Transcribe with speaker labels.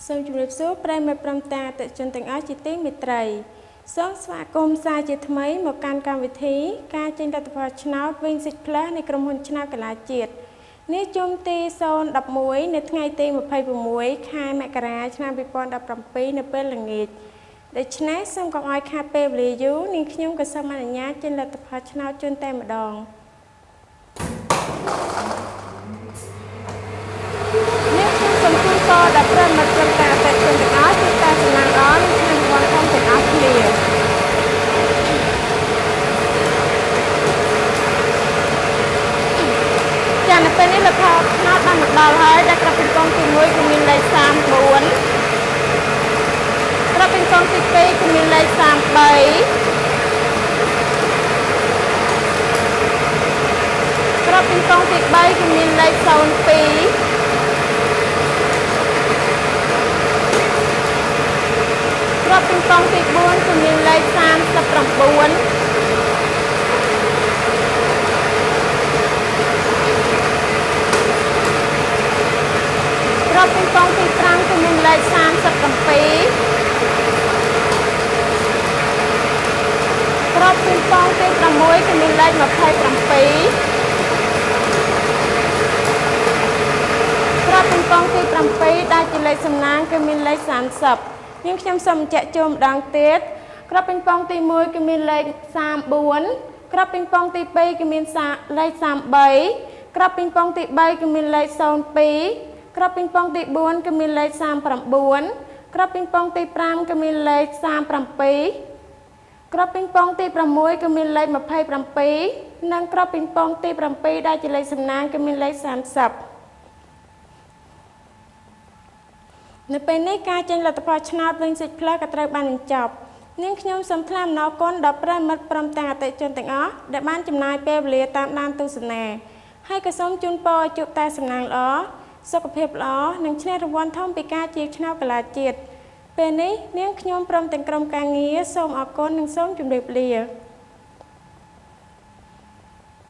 Speaker 1: សូមជម្រាបសួរប្រិយមិត្តព្រមតាអតិជនទាំងអស់ជាទីមេត្រីសូមស្វាគមន៍សាជាថ្មីមកកាន់កម្មវិធីការចេញលទ្ធផលឆ្នោត Win Six Plus នៃក្រុមហ៊ុនឆ្នោតកន្លះជាតិនេះជុំទី011នៅថ្ងៃទី26ខែមករាឆ្នាំ2017នៅពេលល្ងាចដូច្នេះសូមកុំឲ្យខាតពេលវេលាយូរនាងខ្ញុំក៏សូមអនុញ្ញាតចេញលទ្ធផលឆ្នោតជូនតែម្ដងសូមជូនពរដល់ប្រិយមិត្តព្រមតាអតិជនទាំងអស់ជួបតែសំណាងល្អនិងឆ្នាំវណ្ណធំទាំងអស់គ្នាចានៅពេលនេះលទ្ធផលឆ្នោតបានមកដល់ហើយដែលក្របពីកងទី1គឺមានលេខ34ក្របពីកងទី2គឺមានលេខ33ក្របពីកងទី3គឺមានលេខ02ក្របពីកងទី4គឺមានលេខ39ក្របពីកងទី5គឺមានលេខ37ក្របពីកងទី6គឺមានលេខ27ក្របពីកងទី7ដែលជាលេខសំណាងគឺមានលេខ30នាងខ្ញុំសូមបញ្ជាក់ជូនម្ដងទៀតក្របពីកងទី1គឺមានលេខ34ក្របពីកងទី2គឺមានលេខ33ក្របពីកងទី3គឺមានលេខ02ក្របពីកងទី4គឺមានលេខ39ក្របពីកងទី5គឺមានលេខ37ក្របពីកងទី6គឺមានលេខ27និងក្របពីកងទី7ដែលជាលេខសំណាងគឺមានលេខ30នៅពេលនេះការចេញលទ្ធផលឆ្នោត Win Six Plus ក៏ត្រូវបានបញ្ចប់នាងខ្ញុំសូមថ្លែងអំណរគុណដល់ប្រិយមិត្តព្រមទាំងអតិថិជនទាំងអស់ដែលបានចំណាយពេលវេលាតាមដានទស្សនាហើយក៏សូមជូនពរជួបតែសំណាងល្អសុខភាពល្អនិងឈ្នះរង្វាន់ធំពីការជាឆ្នោតកន្លះជាតិពេលនេះនាងខ្ញុំព្រមទាំងក្រុមការងារសូមអរគុណនិងសូមជម្រាបលា